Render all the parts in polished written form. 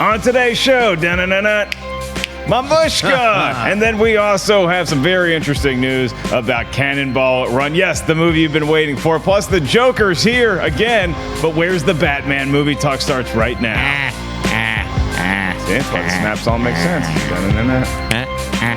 On today's show, Mamushka! And then we also have some very interesting news about Cannonball Run. Yes, the movie you've been waiting for. Plus, the Joker's here again. But where's the Batman movie? Talk starts right now. See, that's why the snaps all make sense.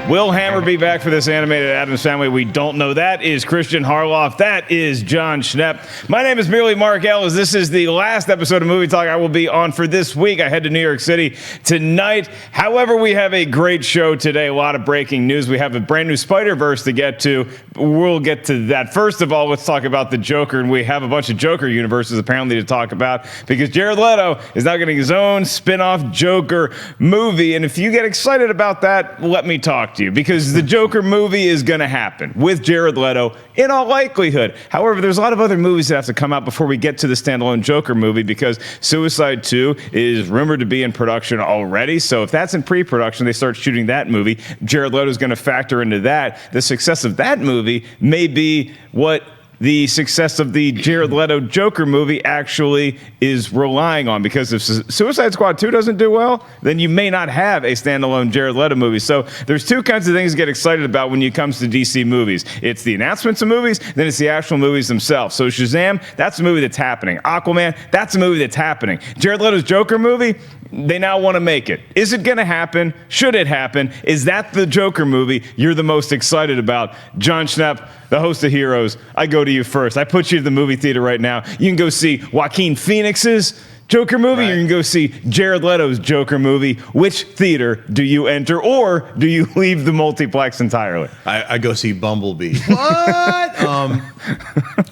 Will Hammer be back for this animated Addams Family? We don't know. That is Kristian Harloff. That is Jon Schnepp. My name is merely Mark Ellis. This is the last episode of Movie Talk I will be on for this week. I head to New York City tonight. However, we have a great show today. A lot of breaking news. We have a brand new Spider-Verse to get to. We'll get to that. First of all, let's talk about the Joker. And we have a bunch of Joker universes apparently to talk about because Jared Leto is now getting his own spin-off Joker movie. And if you get excited about that, let me talk to you, because the Joker movie is going to happen with Jared Leto in all likelihood. However, there's a lot of other movies that have to come out before we get to the standalone Joker movie, because Suicide 2 is rumored to be in production already. So if that's in pre-production, they start shooting that movie. Jared Leto is going to factor into that. The success of that movie may be what the success of the Jared Leto Joker movie actually is relying on, because if Suicide Squad 2 doesn't do well, then you may not have a standalone Jared Leto movie. So there's two kinds of things to get excited about when it comes to DC movies. It's the announcements of movies, then it's the actual movies themselves. So Shazam, that's a movie that's happening. Aquaman, that's a movie that's happening. Jared Leto's Joker movie, they now want to make it. Is it going to happen? Should it happen? Is that the Joker movie you're the most excited about? Jon Schnepp, the host of Heroes, I go to you first. I put you to the movie theater right now. You can go see Joaquin Phoenix's Joker movie, or you can go see Jared Leto's Joker movie. Which theater do you enter, or do you leave the multiplex entirely? I go see Bumblebee. What?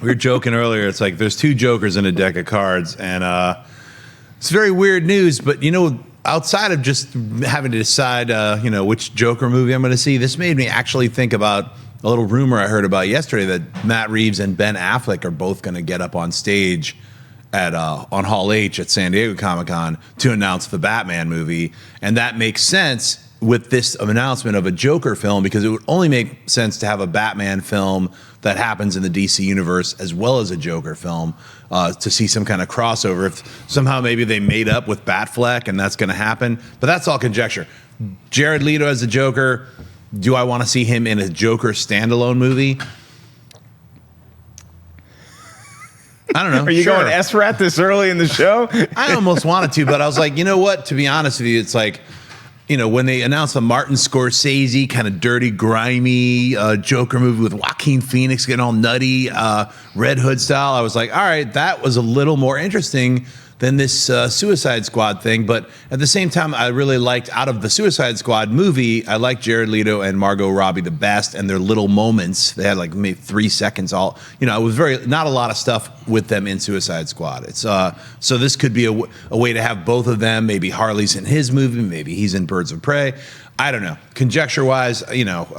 We were joking earlier. It's like there's two Jokers in a deck of cards, and it's very weird news. But outside of just having to decide, which Joker movie I'm going to see, this made me actually think about a little rumor I heard about yesterday that Matt Reeves and Ben Affleck are both going to get up on stage at on Hall H at San Diego Comic-Con to announce the Batman movie. And that makes sense with this announcement of a Joker film, because it would only make sense to have a Batman film that happens in the DC universe as well as a Joker film, to see some kind of crossover. If somehow maybe they made up with Batfleck and that's going to happen. But that's all conjecture. Jared Leto as the Joker. Do I want to see him in a Joker standalone movie? I don't know. Are you going S-Rat this early in the show? I almost wanted to, but I was like, you know what? To be honest with you, it's like, when they announced the Martin Scorsese kind of dirty, grimy Joker movie with Joaquin Phoenix getting all nutty, Red Hood style, I was like, all right, that was a little more interesting than this Suicide Squad thing. But at the same time, I really liked, out of the Suicide Squad movie, I liked Jared Leto and Margot Robbie the best, and their little moments. They had like maybe 3 seconds all. It was not a lot of stuff with them in Suicide Squad. It's so this could be a way to have both of them. Maybe Harley's in his movie, maybe he's in Birds of Prey. I don't know. Conjecture-wise,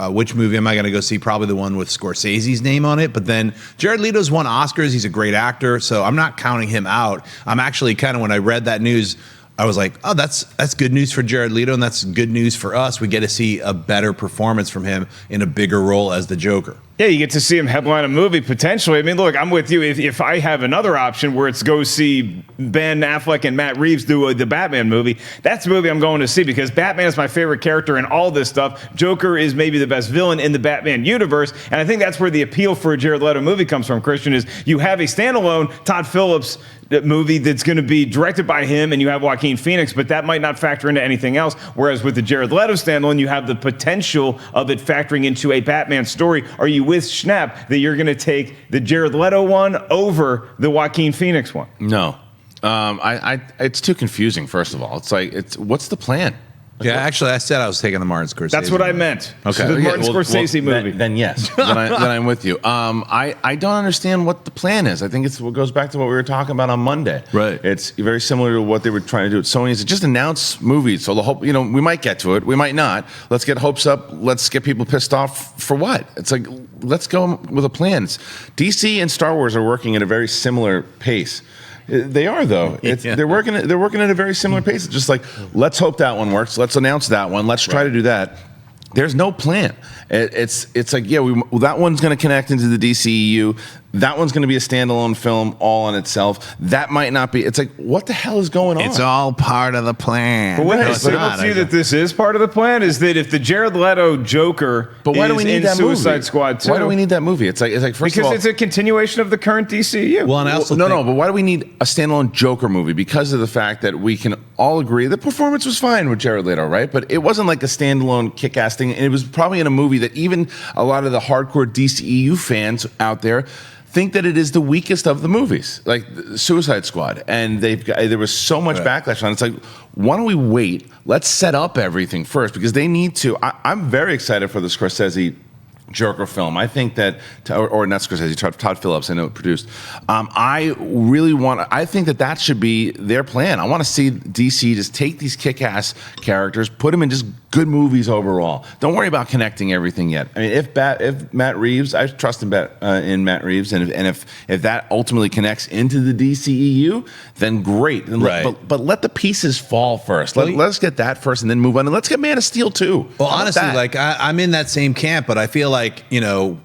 which movie am I going to go see? Probably the one with Scorsese's name on it. But then Jared Leto's won Oscars. He's a great actor, so I'm not counting him out. I'm actually kind of, when I read that news, I was like, oh, that's good news for Jared Leto, and that's good news for us. We get to see a better performance from him in a bigger role as the Joker. Yeah, you get to see him headline a movie, potentially. I mean, look, I'm with you. If I have another option where it's go see Ben Affleck and Matt Reeves do the Batman movie, that's the movie I'm going to see, because Batman is my favorite character in all this stuff. Joker is maybe the best villain in the Batman universe, and I think that's where the appeal for a Jared Leto movie comes from, Kristian, is you have a standalone Todd Phillips movie that's going to be directed by him, and you have Joaquin Phoenix, but that might not factor into anything else, whereas with the Jared Leto standalone, you have the potential of it factoring into a Batman story. Are you with Schnepp that you're going to take the Jared Leto one over the Joaquin Phoenix one? No. It's too confusing, first of all. What's the plan? Yeah, actually, I said I was taking the Martin Scorsese. That's what I meant. Okay. The Martin Scorsese movie. Then yes. then I'm with you. I don't understand what the plan is. I think it goes back to what we were talking about on Monday. Right. It's very similar to what they were trying to do at Sony. Is just announce movies. So the hope, we might get to it. We might not. Let's get hopes up. Let's get people pissed off for what? It's like, let's go with a plan. DC and Star Wars are working at a very similar pace. They are, though. They're working at a very similar pace. It's just like, let's hope that one works. Let's announce that one. Let's try to do that. There's no plan. It's like, that one's going to connect into the DCEU. That one's going to be a standalone film all on itself. That might not be. It's like, what the hell is going on? It's all part of the plan. But what No, they it's say not. to you that this is part of the plan is that if the Jared Leto Joker But why do we is need in that Suicide movie? Squad 2, Why do we need that movie? It's like first because of all, it's a continuation of the current DCU. Well, and I also no, think- but why do we need a standalone Joker movie? Because of the fact that we can all agree the performance was fine with Jared Leto, right? But it wasn't like a standalone kick-ass thing. And it was probably in a movie that even a lot of the hardcore DCEU fans out there think that it is the weakest of the movies, like Suicide Squad. And there was so much backlash on it. It's like, why don't we wait? Let's set up everything first, because they need to. I'm very excited for the Scorsese Joker film. I think that, or not Scorsese, Todd Phillips, I know it produced. I think that should be their plan. I want to see DC just take these kick-ass characters, put them in just good movies overall. Don't worry about connecting everything yet. I mean, if Matt Reeves, I trust in Matt Reeves, and if that ultimately connects into the DCEU, then great. But let the pieces fall first. Let's get that first, and then move on, and let's get Man of Steel too. Well, honestly, like I'm in that same camp, but I feel like,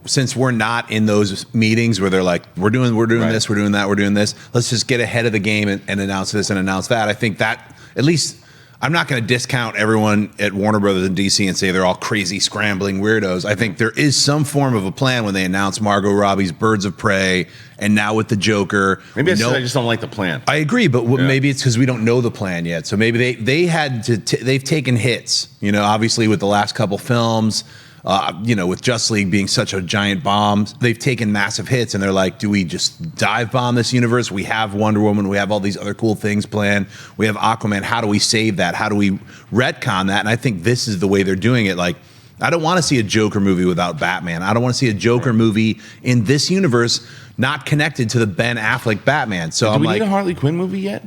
since we're not in those meetings where they're like, we're doing this, we're doing that, we're doing this, let's just get ahead of the game and announce this and announce that. I think that, at least, I'm not going to discount everyone at Warner Brothers and DC and say they're all crazy, scrambling weirdos. I think there is some form of a plan when they announce Margot Robbie's Birds of Prey, and now with the Joker. Maybe I just don't like the plan. I agree, but maybe it's because we don't know the plan yet. So maybe they've taken hits, obviously with the last couple films. With Justice League being such a giant bomb, they've taken massive hits, and they're like, do we just dive bomb this universe? We have Wonder Woman, we have all these other cool things planned, we have Aquaman. How do we save that? How do we retcon that? And I think this is the way they're doing it. Like, I don't want to see a Joker movie without Batman. I don't want to see a Joker movie in this universe not connected to the Ben Affleck Batman. So Do we need a Harley Quinn movie yet?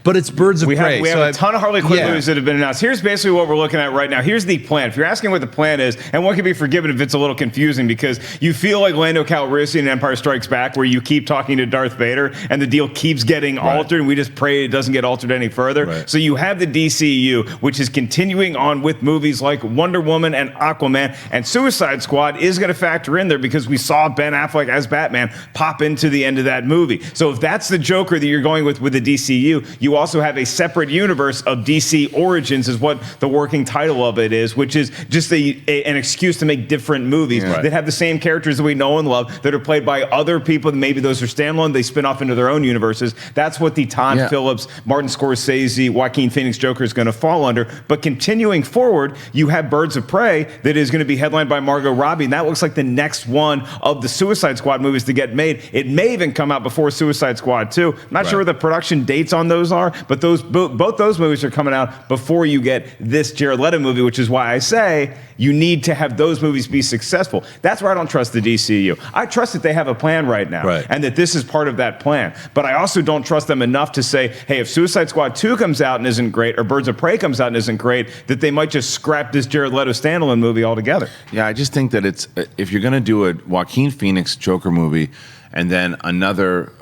But it's Birds of Prey. We have a ton of Harley Quinn movies that have been announced. Here's basically what we're looking at right now. Here's the plan. If you're asking what the plan is, and one can be forgiven if it's a little confusing, because you feel like Lando Calrissian in Empire Strikes Back, where you keep talking to Darth Vader and the deal keeps getting altered, and we just pray it doesn't get altered any further. Right. So you have the DCU, which is continuing on with movies like Wonder Woman and Aquaman, and Suicide Squad is going to factor in there because we saw Ben Affleck as Batman pop into the end of that movie. So if that's the Joker that you're going with the DCU, you also have a separate universe of DC Origins, is what the working title of it is, which is just an excuse to make different movies that have the same characters that we know and love, that are played by other people. Maybe those are standalone, they spin off into their own universes. That's what the Todd Phillips, Martin Scorsese, Joaquin Phoenix Joker is going to fall under. But continuing forward, you have Birds of Prey that is going to be headlined by Margot Robbie, and that looks like the next one of the Suicide Squad movies to get made. It may even come out before Suicide Squad 2. I'm not sure what the production dates on those are, but both those movies are coming out before you get this Jared Leto movie, which is why I say you need to have those movies be successful. That's where I don't trust the DCU. I trust that they have a plan right now, and that this is part of that plan. But I also don't trust them enough to say, hey, if Suicide Squad 2 comes out and isn't great, or Birds of Prey comes out and isn't great, that they might just scrap this Jared Leto standalone movie altogether. Yeah, I just think that it's, if you're going to do a Joaquin Phoenix Joker movie and then another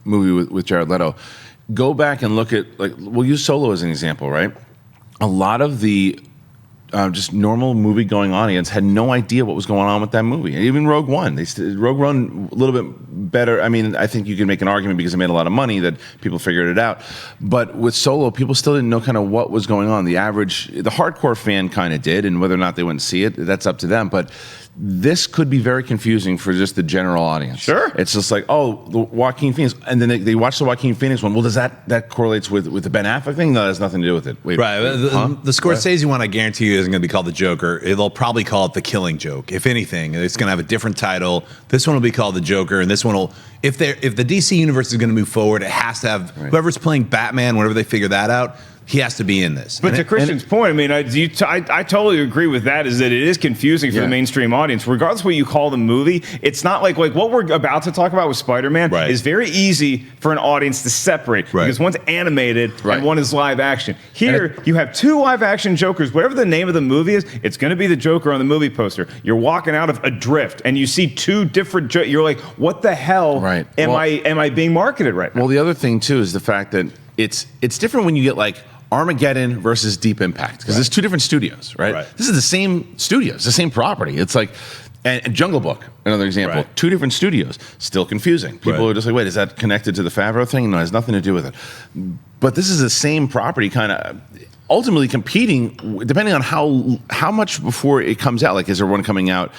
movie with Jared Leto, go back and look at, we'll use Solo as an example, right? A lot of the just normal movie-going audience had no idea what was going on with that movie. And even Rogue One. Rogue One, a little bit better. I mean, I think you can make an argument because it made a lot of money that people figured it out. But with Solo, people still didn't know kind of what was going on. The hardcore fan kind of did, and whether or not they wouldn't see it, that's up to them. But this could be very confusing for just the general audience. Sure. It's just like, oh, the Joaquin Phoenix. And then they watch the Joaquin Phoenix one. Well, does that correlates with the Ben Affleck thing? No, that has nothing to do with it. Wait, right. The Scorsese one, I guarantee you, isn't going to be called The Joker. They'll probably call it The Killing Joke. If anything, it's going to have a different title. This one will be called The Joker, and this one will, if the DC universe is going to move forward, it has to have whoever's playing Batman, whenever they figure that out, he has to be in this. But to Kristian's point, I mean, I totally agree with that, is that it is confusing for the mainstream audience. Regardless of what you call the movie, it's not like what we're about to talk about with Spider-Man is very easy for an audience to separate, because one's animated and one is live action. Here, you have two live action Jokers. Whatever the name of the movie is, it's going to be the Joker on the movie poster. You're walking out of Adrift, and you see two different Jokers. You're like, what the hell am I being marketed right now? Well, the other thing, too, is the fact that it's different when you get Armageddon versus Deep Impact, because there's two different studios, right? This is the same studios, the same property. It's like, And Jungle Book, another example. Right. 2 different studios, still confusing. People Right. are just like, wait, is that connected to the Favreau thing? No, it has nothing to do with it. But this is the same property kind of ultimately competing, depending on how much before it comes out. Like, is there one coming out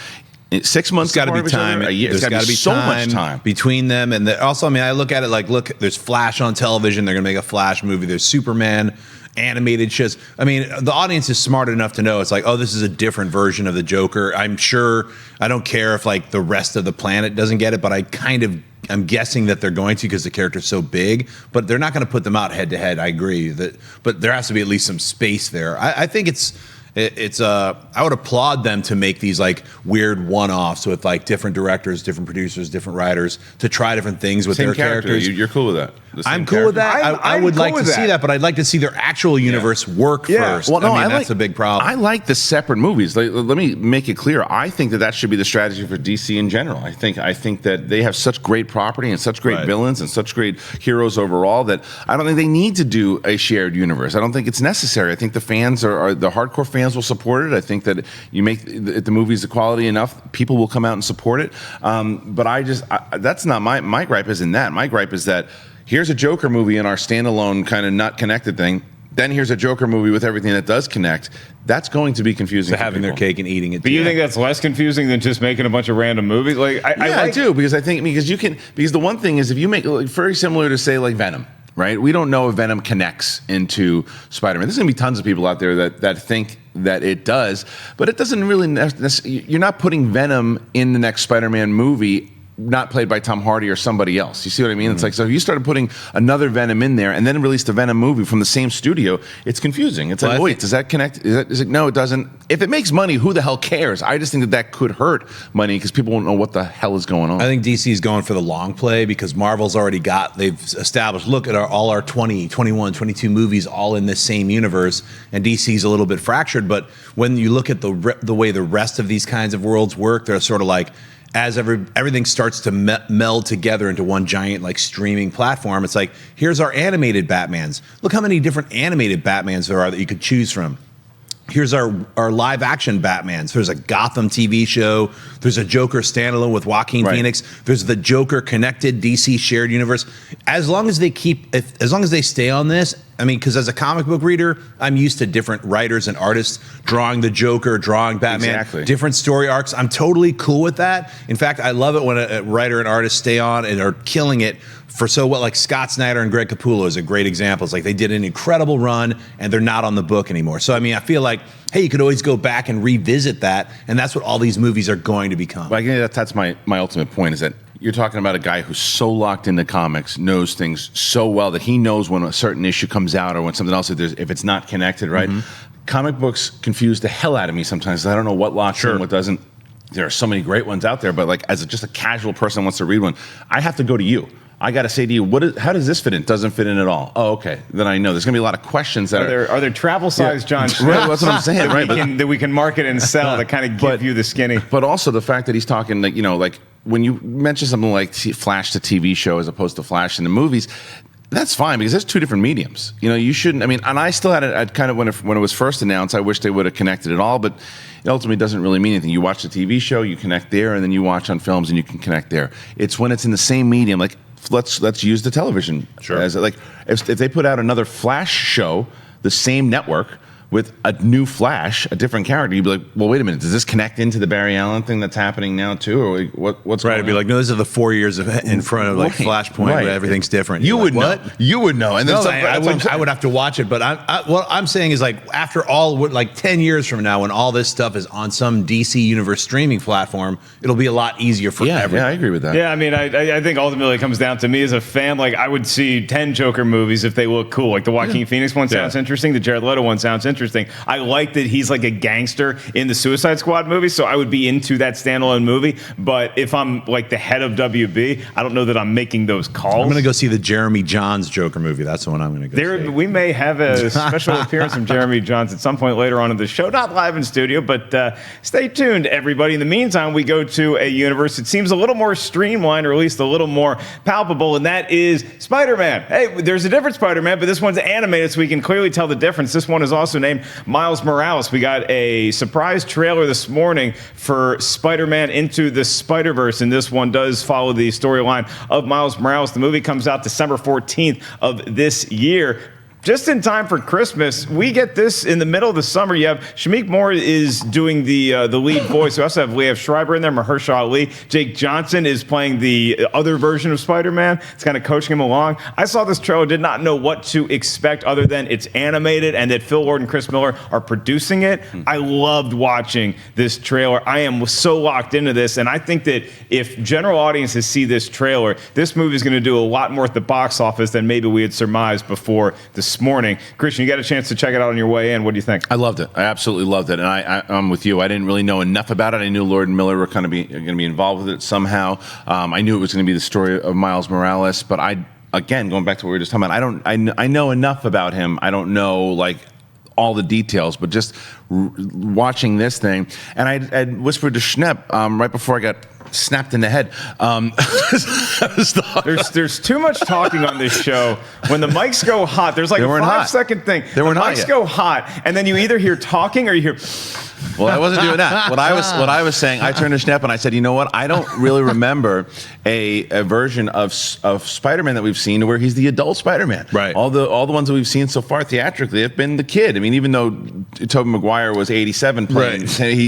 6 months? It's got to be time. A year? There's got to be so much time between them. And also, I mean, I look at it like, look, there's Flash on television. They're going to make a Flash movie. There's Superman, animated shows. I mean, the audience is smart enough to know it's like, oh, this is a different version of the Joker. I'm sure, I don't care if like the rest of the planet doesn't get it, but I'm guessing that they're going to because the character's so big, but they're not going to put them out head to head. I agree but there has to be at least some space there. I think it's I would applaud them to make these like weird one-offs with like different directors, different producers, different writers to try different things with Same their character. characters. You're cool with that? I'm cool with that. I would cool like to with see that. that, but I'd like to see their actual universe work first. Well, no, I mean, that's a big problem. I like the separate movies. Like, let me make it clear. I think that should be the strategy for DC in general. I think that they have such great property and such great villains and such great heroes overall that I don't think they need to do a shared universe. I don't think it's necessary. I think the fans are the hardcore fans will support it. I think that you make the movies the quality enough, people will come out and support it. But that's not my gripe. Isn't that my gripe? Is that here's a Joker movie in our standalone kind of not connected thing. Then here's a Joker movie with everything that does connect. That's going to be confusing. So having their cake and eating it. But you think that's less confusing than just making a bunch of random movies? Like, I do, because I think because the one thing is if you make like, very similar to say like Venom. Right? We don't know if Venom connects into Spider-Man. There's going to be tons of people out there that think that it does, but it doesn't really you're not putting Venom in the next Spider-Man movie not played by Tom Hardy or somebody else. You see what I mean? It's like, so if you started putting another Venom in there and then released a Venom movie from the same studio, it's confusing. It's like, wait, does that connect? Is it? No, it doesn't. If it makes money, who the hell cares? I just think that could hurt money because people won't know what the hell is going on. I think DC is going for the long play because Marvel's already they've established, look at all our 20, 21, 22 movies all in this same universe, and DC's a little bit fractured. But when you look at the way the rest of these kinds of worlds work, they're sort of like, as everything starts to meld together into one giant like streaming platform, it's like, here's our animated Batmans. Look how many different animated Batmans there are that you could choose from. Here's our live action Batmans. There's a Gotham TV show. There's a Joker standalone with Joaquin Phoenix. There's the Joker connected DC shared universe. As long as they stay on this, I mean, because as a comic book reader, I'm used to different writers and artists drawing the Joker, drawing Batman, different story arcs. I'm totally cool with that. In fact, I love it when a writer and artist stay on and are killing it for like Scott Snyder and Greg Capullo is a great example. It's like they did an incredible run and they're not on the book anymore. So, I mean, I feel like, hey, you could always go back and revisit that, and that's what all these movies are going to become. But I think that's my ultimate point is that you're talking about a guy who's so locked into comics, knows things so well that he knows when a certain issue comes out or when something else, if it's not connected, right? Mm-hmm. Comic books confuse the hell out of me sometimes. I don't know what locks in, what doesn't. There are so many great ones out there, but like as just a casual person who wants to read one, I have to go to you. I got to say to you, how does this fit in? Doesn't fit in at all. Oh, okay. Then I know. There's going to be a lot of questions that are there travel size Jon Schnepp? Right, that's what I'm saying. Right, that we can market and sell that kind of give you the skinny. But also the fact that he's talking like, like when you mention something like Flash to TV show as opposed to Flash in the movies, that's fine because there's two different mediums. You shouldn't. I mean, and I still had it kind of when it was first announced. I wish they would have connected it all, but it ultimately doesn't really mean anything. You watch the TV show, you connect there, and then you watch on films and you can connect there. It's when it's in the same medium, like. Let's use the television as like if they put out another Flash show, the same network with a new Flash, a different character, you'd be like, well, wait a minute, does this connect into the Barry Allen thing that's happening now too, or what's right? It'd be like, no, these are the 4 years in front of like Flashpoint, where everything's different. You would know. You would know, and then I would have to watch it. But what I'm saying is like after all, like 10 years from now, when all this stuff is on some DC Universe streaming platform, it'll be a lot easier for everyone. Yeah, I agree with that. Yeah, I mean, I think ultimately it comes down to me as a fan. Like, I would see 10 Joker movies if they look cool. Like the Joaquin Phoenix one sounds interesting. The Jared Leto one sounds interesting. I like that he's like a gangster in the Suicide Squad movie, so I would be into that standalone movie. But if I'm like the head of WB, I don't know that I'm making those calls. I'm going to go see the Jeremy Jahns Joker movie. That's the one I'm going to go see. We may have a special appearance from Jeremy Jahns at some point later on in the show. Not live in studio, but stay tuned, everybody. In the meantime, we go to a universe that seems a little more streamlined, or at least a little more palpable, and that is Spider-Man. Hey, there's a different Spider-Man, but this one's animated, so we can clearly tell the difference. This one is also an name Miles Morales. We got a surprise trailer this morning for Spider-Man Into the Spider-Verse, and this one does follow the storyline of Miles Morales. The movie comes out December 14th of this year. Just in time for Christmas. We get this in the middle of the summer. You have Shameik Moore is doing the lead voice. We also have Liev Schreiber in there, Mahershala Ali. Jake Johnson is playing the other version of Spider-Man. It's kind of coaching him along. I saw this trailer, did not know what to expect other than it's animated and that Phil Lord and Chris Miller are producing it. I loved watching this trailer. I am so locked into this, and I think that if general audiences see this trailer, this movie is going to do a lot more at the box office than maybe we had surmised before this morning. Kristian, you got a chance to check it out on your way in. What do you think? I loved it. I absolutely loved it. And I'm with you. I didn't really know enough about it. I knew Lord and Miller were going to be involved with it somehow. I knew it was going to be the story of Miles Morales. But again, going back to what we were just talking about, I know enough about him. I don't know like all the details, but just watching this thing, and I whispered to Schnepp right before I got snapped in the head. There's too much talking on this show. When the mics go hot, there's like a 5-second thing. They weren't hot mics yet. Go hot, and then you either hear talking or you hear. Well, I wasn't doing that. What I was saying, I turned to Schnepp and I said, you know what? I don't really remember a version of Spider-Man that we've seen where he's the adult Spider-Man. Right. All the ones that we've seen so far theatrically have been the kid. I mean, even though Tobey Maguire was 87 playing,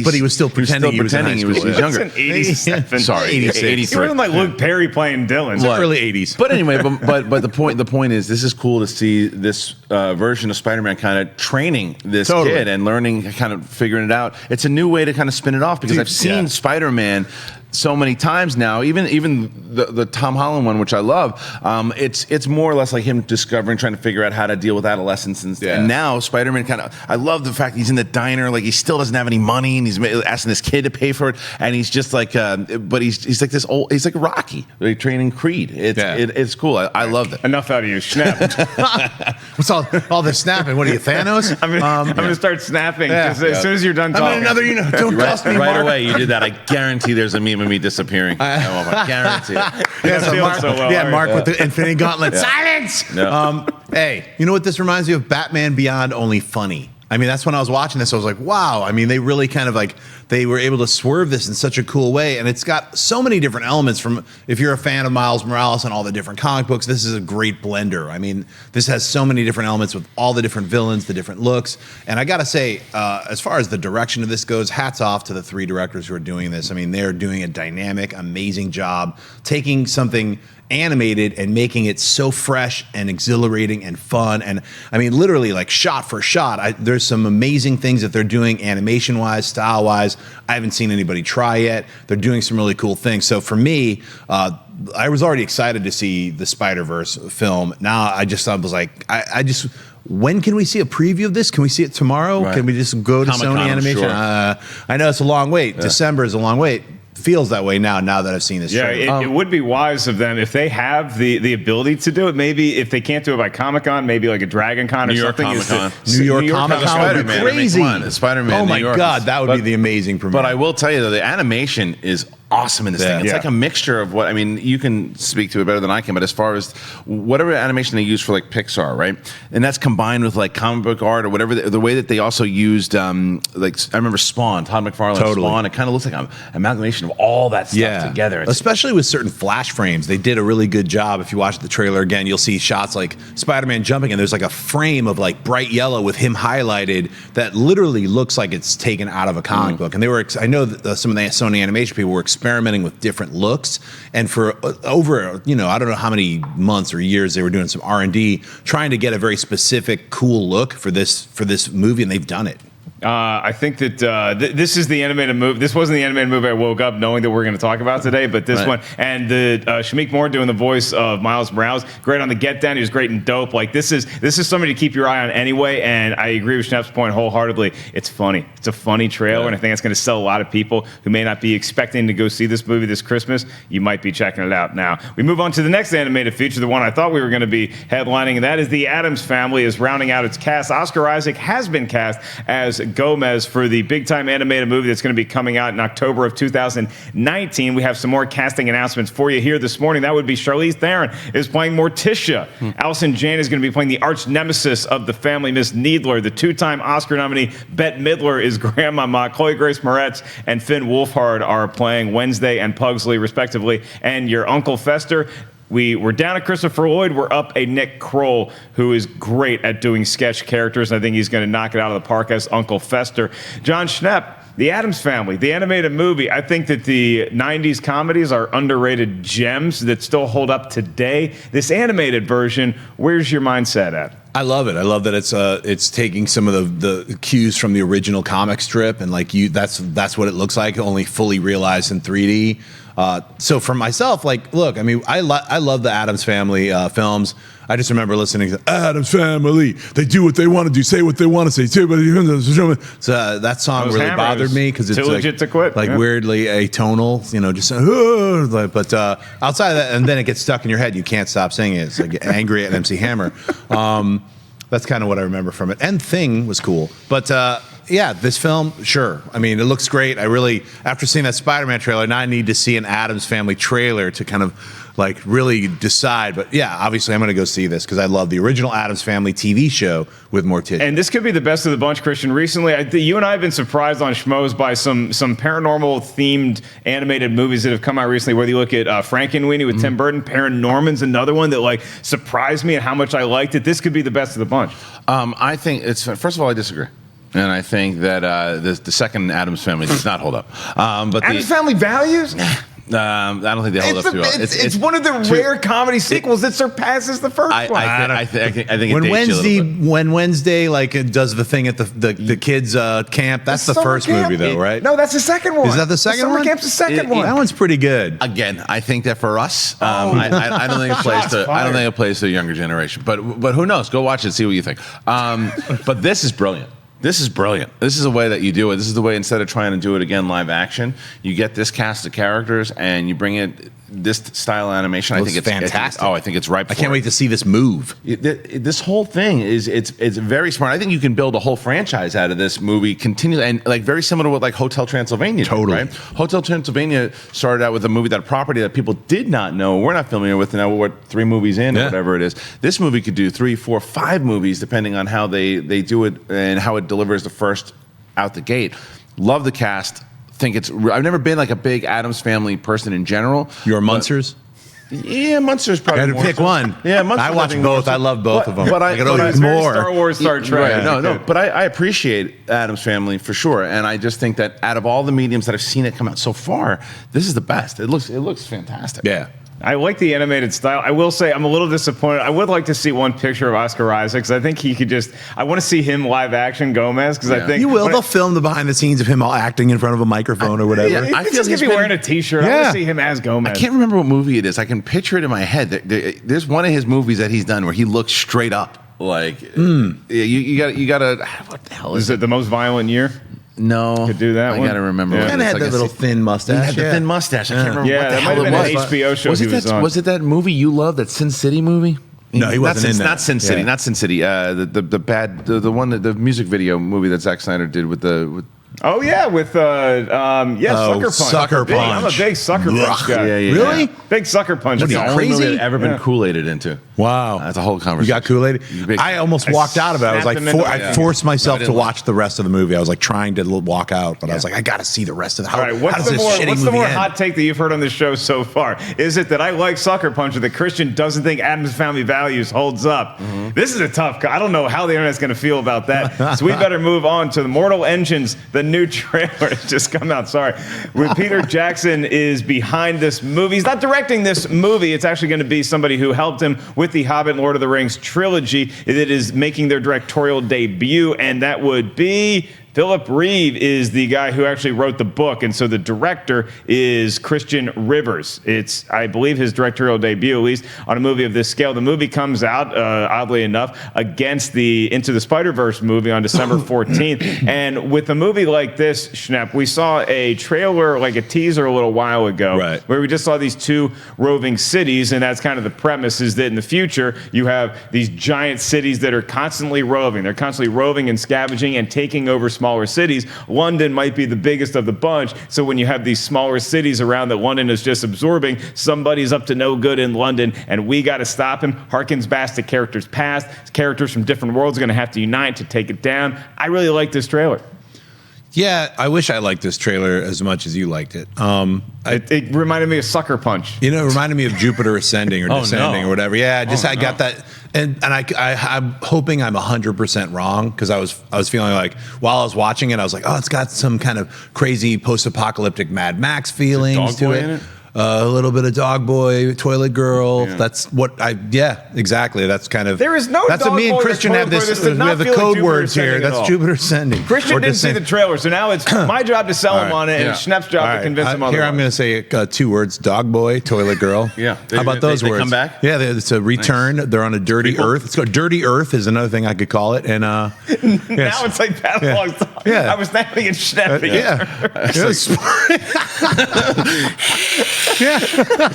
but he was still pretending he was younger. It's an 87. Sorry, 86. He wasn't like Luke Perry playing Dylan. It's early 80s. But anyway, but the point is, this is cool to see this version of Spider-Man kind of training this kid and learning, kind of figuring it out. It's a new way to kind of spin it off because I've seen Spider-Man so many times now, even the Tom Holland one, which I love. It's more or less like him discovering, trying to figure out how to deal with adolescence, and now Spider-Man kind of. I love the fact he's in the diner, like he still doesn't have any money, and he's asking this kid to pay for it, and he's just like, but he's like this old, he's like Rocky, like training Creed. It's cool. I loved it. Enough out of you, Schnepp. What's all this snapping? What are you, Thanos? I'm gonna start snapping as soon as you're done talking. Don't cost me, Right Mark. away, you did that. I guarantee there's a meme of me disappearing. I guarantee it. Mark with the Infinity Gauntlet. Silence! Yeah. Hey, you know what this reminds me of? Batman Beyond, only funny. I mean, that's when I was watching this, I was like, wow. I mean, they really kind of like, they were able to swerve this in such a cool way. And it's got so many different elements from, if you're a fan of Miles Morales and all the different comic books, this is a great blender. I mean, this has so many different elements with all the different villains, the different looks. And I got to say, as far as the direction of this goes, hats off to the three directors who are doing this. I mean, they're doing a dynamic, amazing job, taking something animated and making it so fresh and exhilarating and fun. And I mean, literally like shot for shot, there's some amazing things that they're doing animation wise, style wise. I haven't seen anybody try yet. They're doing some really cool things. So for me, I was already excited to see the Spider-Verse film. Now I was like, when can we see a preview of this? Can we see it tomorrow? Right. Can we just go to Comic-Con, Sony Animation? sure. I know it's a long wait. Yeah. December is a long wait. Feels that way now that I've seen this trailer. Yeah, it would be wise of them if they have the ability to do it. Maybe if they can't do it by Comic-Con, maybe like a Dragon Con or something. New York Comic-Con would be crazy. Spider-Man. Oh my God, that would be the amazing premiere. But I will tell you though, the animation is awesome in this thing. It's like a mixture of what, I mean, you can speak to it better than I can, but as far as whatever animation they use for like Pixar, right? And that's combined with like comic book art or whatever, the way that they also used, like I remember Spawn, Todd McFarlane's Spawn, it kind of looks like an amalgamation of all that stuff together. Especially with certain flash frames. They did a really good job. If you watch the trailer again, you'll see shots like Spider-Man jumping and there's like a frame of like bright yellow with him highlighted that literally looks like it's taken out of a comic book. And they were, I know that some of the Sony Animation people were experimenting with different looks, and for over, I don't know how many months or years they were doing some R&D trying to get a very specific, cool look for this movie, and they've done it. I think that this is the animated movie. This wasn't the animated movie I woke up knowing that we're going to talk about today, but this one, and the Shameik Moore doing the voice of Miles Morales, great on the Get Down. He was great and dope. Like this is somebody to keep your eye on anyway. And I agree with Schnepp's point wholeheartedly. It's funny. It's a funny trailer, and I think it's going to sell a lot of people who may not be expecting to go see this movie this Christmas. You might be checking it out now. We move on to the next animated feature, the one I thought we were going to be headlining, and that is the Addams Family is rounding out its cast. Oscar Isaac has been cast as Gomez for the big-time animated movie that's going to be coming out in October of 2019. We have some more casting announcements for you here this morning. That would be Charlize Theron is playing Morticia. Allison Janney is going to be playing the arch nemesis of the family, Miss Needler. The two-time Oscar nominee Bette Midler is Grandmama. Chloë Grace Moretz and Finn Wolfhard are playing Wednesday and Pugsley, respectively. And your Uncle Fester. We were down at Christopher Lloyd. We're up a Nick Kroll, who is great at doing sketch characters. I think he's going to knock it out of the park as Uncle Fester. Jon Schnepp, The Addams Family, the animated movie. I think that the 90s comedies are underrated gems that still hold up today. This animated version, where's your mindset at? I love it. I love that it's taking some of the cues from the original comic strip, and that's what it looks like, only fully realized in 3D. So for myself, look, I mean, I love the Addams Family films. I just remember listening to Addams Family. They do what they want to do, say what they want to say. So that song really bothered me because it's too legit to quit. Weirdly atonal, just but outside of that, and then it gets stuck in your head. You can't stop singing it. It's like angry at MC Hammer. That's kind of what I remember from it. And Thing was cool, but. Yeah, this film, sure. I mean, it looks great. After seeing that Spider-Man trailer, now I need to see an Addams Family trailer to kind of really decide. But yeah, obviously I'm going to go see this because I love the original Addams Family TV show with Morticia. And this could be the best of the bunch, Kristian. Recently, you and I have been surprised on Schmoes by some paranormal-themed animated movies that have come out recently, whether you look at Frankenweenie with Tim Burton, Paranorman's another one that surprised me and how much I liked it. This could be the best of the bunch. I think first of all, I disagree. And I think that the second Addams Family does not hold up. But Addams Family Values? I don't think they hold up too well. It's one of the rare comedy sequels that surpasses the first one. I think when Wednesday does the thing at the kids camp, that's the first movie though, right? No, that's the second one. Is that the second one? Summer camp's the second one. That one's pretty good. Again, I think that for us, I don't think it plays to. I don't think it plays to the younger generation. But who knows? Go watch it, see what you think. But this is brilliant. This is brilliant. This is a way that you do it. This is the way, instead of trying to do it again live action, you get this cast of characters and you bring it this style of animation. I think it's fantastic. I think it's ripe. I can't wait to see this move. This whole thing it's very smart. I think you can build a whole franchise out of this movie, continually, and very similar to what Hotel Transylvania did, right? Hotel Transylvania started out with a movie, that property that people did not know, we're not familiar with, and now we're 3 movies in or whatever it is. This movie could do 3, 4, 5 movies depending on how they do it and how it delivers the first out the gate. Love the cast. I've never been a big Addams Family person in general. You're Munsters? Yeah, Munsters probably. I had to pick one. Yeah, Munsters. I watch both. I love both of them. But I could always more. Star Wars, Star Trek. Right. No. But I appreciate Addams Family for sure, and I just think that out of all the mediums that I've seen it come out so far, this is the best. It looks fantastic. Yeah. I like the animated style. I will say I'm a little disappointed. I would like to see one picture of Oscar Isaac because I think he could I want to see him live action Gomez because I think... You will. They'll film the behind the scenes of him all acting in front of a microphone or whatever. Yeah, I feel he's wearing a T-shirt. I want to see him as Gomez. I can't remember what movie it is. I can picture it in my head. There's one of his movies that he's done where he looks straight up you gotta... What the hell is it? The Most Violent Year? No, could do that. I gotta remember. He kind of had that little thin mustache. He had the thin mustache. I can't remember what the hell it was. That might have been an HBO show he was on. Was it that movie you love, that Sin City movie? No, he wasn't in that. Not Sin City. Not Sin City. The one that the music video movie that Zack Snyder did with the. Oh yeah, with Sucker Punch. Sucker Punch. I'm a big Sucker Punch guy. Yeah. Really? Big Sucker Punch. That's the only crazy? movie I've ever been Kool-Aided into. Wow, that's a whole conversation. You got Kool-Aided? I almost walked out of it. I was I forced myself to watch the rest of the movie. I was trying to walk out, but I was I got to see the rest of the. All right, what's the more hot take that you've heard on this show so far? Is it that I like Sucker Punch, or that Kristian doesn't think Addams Family Values holds up? Mm-hmm. This is a tough. I don't know how the internet's going to feel about that. So we better move on to the Mortal Engines, the new trailer. It's just come out. Sorry. With Peter Jackson is behind this movie. He's not directing this movie. It's actually going to be somebody who helped him with the Hobbit and Lord of the Rings trilogy. It is making their directorial debut, and that would be Philip Reeve is the guy who actually wrote the book, and so the director is Christian Rivers. It's, I believe, his directorial debut, at least, on a movie of this scale. The movie comes out, oddly enough, against the Into the Spider-Verse movie on December 14th. And with a movie like this, Schnepp, we saw a trailer, like a teaser a little while ago, where we just saw these 2 roving cities, and that's kind of the premise, is that in the future, you have these giant cities that are constantly roving. They're constantly roving and scavenging and taking over smaller cities. London might be the biggest of the bunch. So when you have these smaller cities around that London is just absorbing, somebody's up to no good in London, and we got to stop him. Harkens back to characters past. Characters from different worlds are going to have to unite to take it down. I really like this trailer. Yeah, I wish I liked this trailer as much as you liked it. It reminded me of Sucker Punch. You know, it reminded me of Jupiter Ascending or Descending or whatever. Yeah, I got that. And I'm hoping I'm 100% wrong, because I was feeling like, while I was watching it, I was like, oh, it's got some kind of crazy post-apocalyptic Mad Max feelings to it. A little bit of Dog Boy, Toilet Girl. Yeah. That's what exactly. That's kind of. There is no That's Dog what me and Boy Kristian have this. We have the code words here. That's Jupiter Ascending. Kristian didn't see the trailer, so now it's my job to sell him on it, and Schnepp's job to convince him otherwise. Here I'm going to say 2 words: Dog Boy, Toilet Girl. Yeah. How about those words? They come back? Yeah, it's a return. Nice. They're on a dirty earth. It's called Dirty Earth is another thing I could call it. And now it's like that long talk. Yeah. I was thinking it's Schnepp.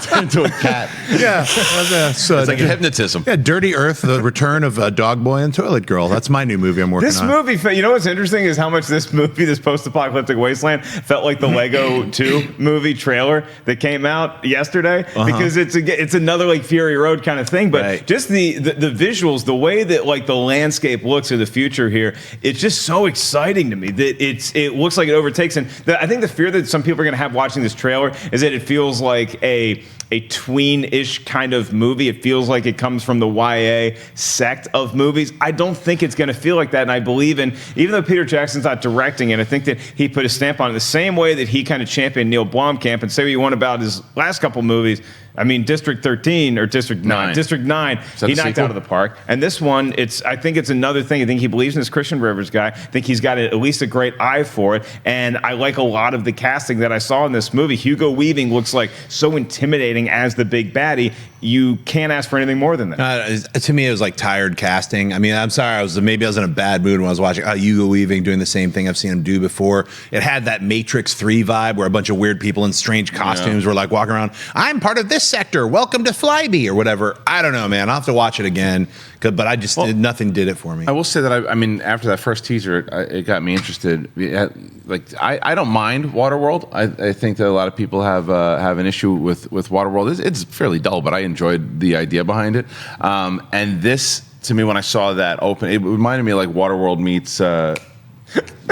Turned into a cat. Yeah. So it's like hypnotism. Yeah, Dirty Earth, the return of Dog Boy and Toilet Girl. That's my new movie I'm working on. This movie, you know what's interesting is how much this movie, this post-apocalyptic wasteland, felt like the Lego 2 movie trailer that came out yesterday, because it's another like Fury Road kind of thing, but just the visuals, the way that like the landscape looks in the future here, it's just so exciting to me that it looks like it overtakes. And I think the fear that some people are going to have watching this trailer is that it feels like a tween-ish kind of movie. It feels like it comes from the YA sect of movies. I don't think it's going to feel like that, and I believe in, even though Peter Jackson's not directing it, I think that he put a stamp on it the same way that he kind of championed Neil Blomkamp. And say what you want about his last couple movies, I mean, District 13 or District 9. District 9, he knocked out of the park. And this one, I think it's another thing. I think he believes in this Christian Rivers guy. I think he's got at least a great eye for it. And I like a lot of the casting that I saw in this movie. Hugo Weaving looks like so intimidating as the big baddie. You can't ask for anything more than that. To me, it was like tired casting. I mean, I'm sorry. Maybe I was in a bad mood when I was watching Hugo Weaving doing the same thing I've seen him do before. It had that Matrix 3 vibe where a bunch of weird people in strange costumes were like walking around. I'm part of this sector. Welcome to Flyby or whatever. I don't know, man. I'll have to watch it again. But nothing did it for me. I will say that I mean, after that first teaser, it got me interested. I don't mind Waterworld. I think that a lot of people have an issue with Waterworld. It's fairly dull, but I enjoyed the idea behind it. And this, to me, when I saw that open, it reminded me of like Waterworld meets. You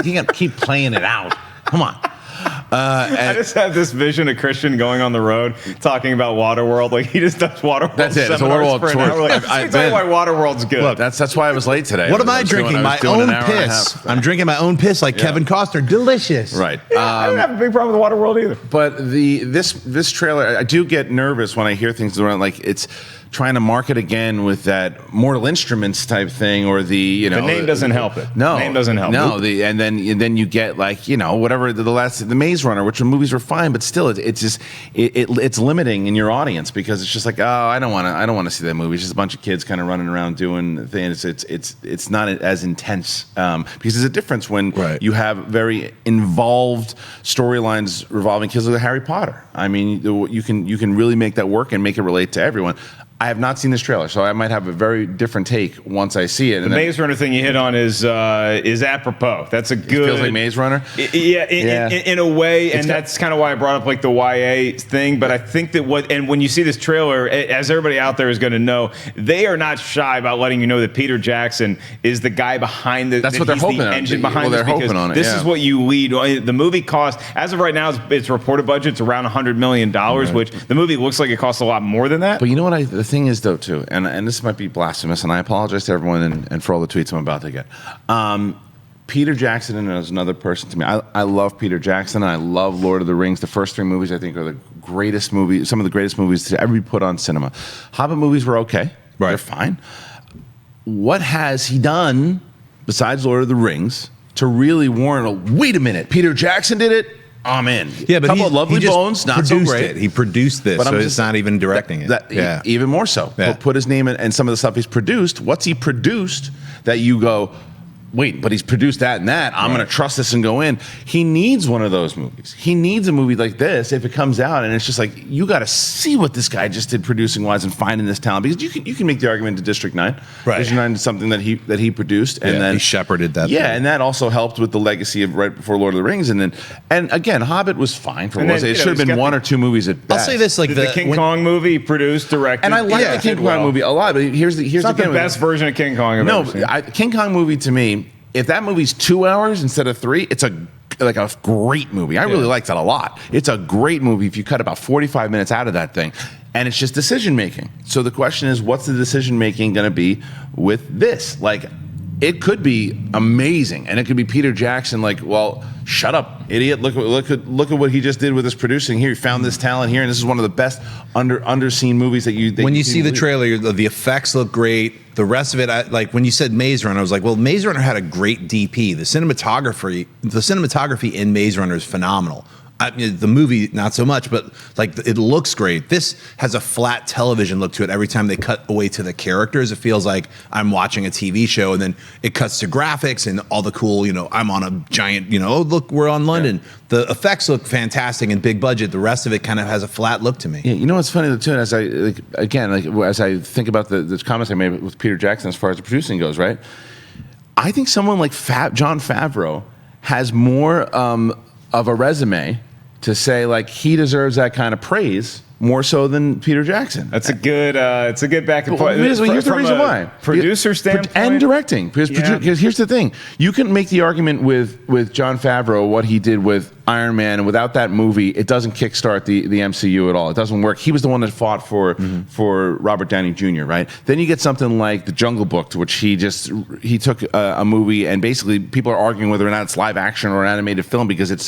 can't keep playing it out. Come on. I just have this vision of Kristian going on the road talking about Waterworld. Like he just does Waterworld. That's it. It's a Waterworld for an hour. Like, I tell you why Waterworld's good. Look, that's why I was late today. What am I drinking? My own piss. I'm drinking my own piss like Kevin Costner. Delicious. Right. I don't have a big problem with Waterworld either. But this trailer, I do get nervous when I hear things around like it's trying to market again with that Mortal Instruments type thing, or the name doesn't help it. No, the name doesn't help. No, and then you get like whatever the Maze Runner, which movies were fine, but still it's just it's limiting in your audience, because it's just like, oh, I don't want to see that movie. It's just a bunch of kids kind of running around doing things. It's not as intense, because there's a difference when you have very involved storylines revolving kids like Harry Potter. I mean, you can really make that work and make it relate to everyone. I have not seen this trailer, so I might have a very different take once I see it. The Maze Runner thing you hit on is apropos. That's a good. It feels like Maze Runner. In a way, and that's kind of why I brought up like the YA thing. But I think that when you see this trailer, as everybody out there is going to know, they are not shy about letting you know that Peter Jackson is the guy behind the. That's what they're hoping on. Engine behind this, they're hoping on it. This is what you lead. The movie cost, as of right now, its reported budget's around $100 million, which the movie looks like it costs a lot more than that. But you know what? The thing is, though, too, and this might be blasphemous, and I apologize to everyone and for all the tweets I'm about to get. Peter Jackson is another person to me. I love Peter Jackson, and I love Lord of the Rings. The first 3 movies, I think, are the greatest movies, some of the greatest movies to ever be put on cinema. Hobbit movies were okay. Right. They're fine. What has he done, besides Lord of the Rings, to really warrant wait a minute, Peter Jackson did it? I'm in. Yeah, but Couple of Lovely Bones, not so great. He produced this, but so it's not even directing it. Even more so. Yeah. Put his name in, and some of the stuff he's produced. What's he produced that you go, wait, but he's produced that and that. I'm going to trust this and go in. He needs one of those movies. He needs a movie like this if it comes out, and it's just like, you got to see what this guy just did producing wise and finding this talent, because you can make the argument to District 9. Right. District 9 is something that he produced, and then he shepherded that. Yeah, and that also helped with the legacy of right before Lord of the Rings, and again, Hobbit was fine for what it was. It should have been one or two movies at best. I'll say this, like the King Kong movie, produced, directed, and I like the King Kong movie a lot. But here's it's not the best version of King Kong I've ever seen. King Kong movie, to me, if that movie's 2 hours instead of 3, it's a great movie. I really like that a lot. It's a great movie if you cut about 45 minutes out of that thing. And it's just decision making. So the question is, what's the decision making going to be with this? Like, it could be amazing, and it could be Peter Jackson. Like, well, shut up, idiot! Look at what he just did with his producing here. He found this talent here, and this is one of the best underseen movies that you. When you see the trailer, the effects look great. The rest of it, like when you said Maze Runner, I was like, well, Maze Runner had a great DP. The cinematography in Maze Runner is phenomenal. I mean, the movie, not so much, but like it looks great. This has a flat television look to it. Every time they cut away to the characters, it feels like I'm watching a TV show, and then it cuts to graphics and all the cool, I'm on a giant, oh, look, we're on London. Yeah. The effects look fantastic and big budget. The rest of it kind of has a flat look to me. Yeah, you know what's funny too, as I as I think about the comments I made with Peter Jackson as far as the producing goes, right? I think someone like Jon Favreau has more of a resume to say, like, he deserves that kind of praise more so than Peter Jackson. That's a good back and forth. Here's the reason why. Producer standpoint and directing, because here's the thing: you can make the argument with Jon Favreau what he did with Iron Man, and without that movie, it doesn't kickstart the MCU at all. It doesn't work. He was the one that fought for Robert Downey Jr. Right? Then you get something like The Jungle Book, to which he took a movie, and basically people are arguing whether or not it's live action or an animated film, because it's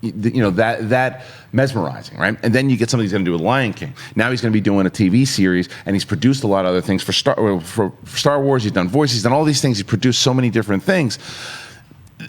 that mesmerizing, right? And then you get something he's going to do with Lion King. Now he's going to be doing a TV series, and he's produced a lot of other things for Star Wars. He's done voices, he's done all these things. He's produced so many different things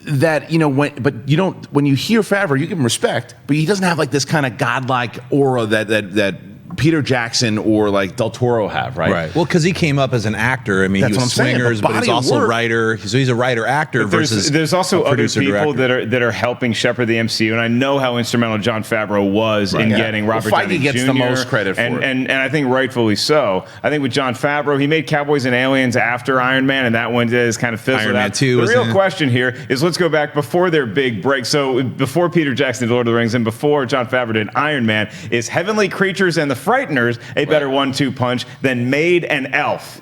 that when you hear Favreau, you give him respect, but he doesn't have like this kind of godlike aura that Peter Jackson or like Del Toro have, right? Right. Well, because he came up as an actor. I mean, he was Swingers, but he's also a writer. So he's a writer-actor versus there's also other people that are helping shepherd the MCU, and I know how instrumental Jon Favreau was in getting Robert Downey Jr. gets the most credit for it. And I think rightfully so. I think with Jon Favreau, he made Cowboys and Aliens after Iron Man, and that one is kind of fizzled Iron Man out. 2, the real question here is, let's go back before their big break. So before Peter Jackson did Lord of the Rings and before Jon Favreau did Iron Man, is Heavenly Creatures and the Frighteners a better 1-2 punch than Maid and Elf?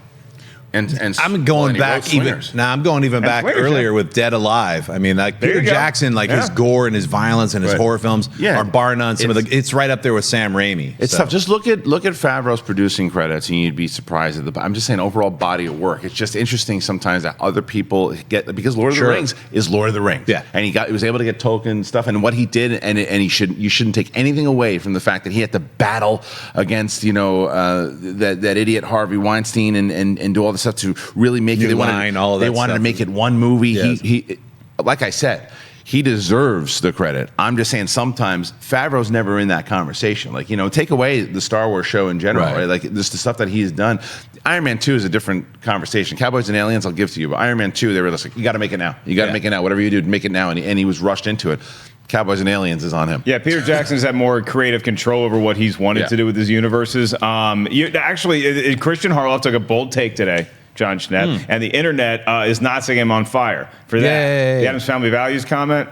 And I'm going back even. I'm going even back earlier with Dead Alive. I mean, like Peter Jackson, like his gore and his violence and his horror films are bar none. It's right up there with Sam Raimi. It's tough. Just look at Favreau's producing credits, and you'd be surprised at I'm just saying, overall body of work. It's just interesting sometimes that other people get, because Lord of the Rings is Lord of the Rings. Yeah, and he was able to get Tolkien stuff, and what he did, and you shouldn't take anything away from the fact that he had to battle against that idiot Harvey Weinstein and do all this stuff to really make it. They wanted to make it one movie. Yes. He, like I said, he deserves the credit. I'm just saying, sometimes Favreau's never in that conversation. Like, take away the Star Wars show in general, right? Like, just the stuff that he's done. Iron Man 2 is a different conversation. Cowboys and Aliens, I'll give to you, but Iron Man 2, they were just like, you got to make it now. You got to make it now. Whatever you do, make it now. And he was rushed into it. Cowboys and Aliens is on him. Yeah, Peter Jackson's had more creative control over what he's wanted to do with his universes. Kristian Harloff took a bold take today, Jon Schnepp, and the internet is not setting him on fire for that. Yay. The Addams Family Values comment.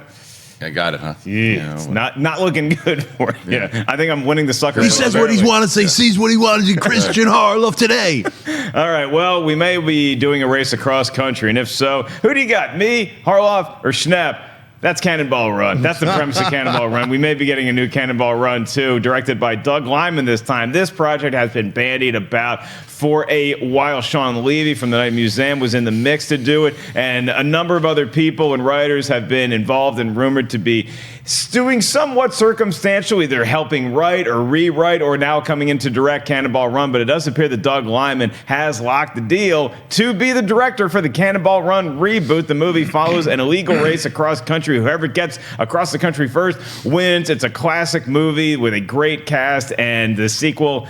I got it, huh? Yeah, not looking good for you. Yeah. I think I'm winning the sucker. He says what he wants to say, sees what he wanted to Kristian Harloff today. All right, well, we may be doing a race across country, and if so, who do you got, me, Harloff, or Schnepp? That's Cannonball Run. That's the premise of Cannonball Run. We may be getting a new Cannonball Run, too, directed by Doug Liman this time. This project has been bandied about for a while. Sean Levy from the Night Museum was in the mix to do it, and a number of other people and writers have been involved and rumored to be doing somewhat circumstantially. They're helping write or rewrite or now coming in to direct Cannonball Run, but it does appear that Doug Liman has locked the deal to be the director for the Cannonball Run reboot. The movie follows an illegal race across country. Whoever gets across the country first wins. It's a classic movie with a great cast, and the sequel,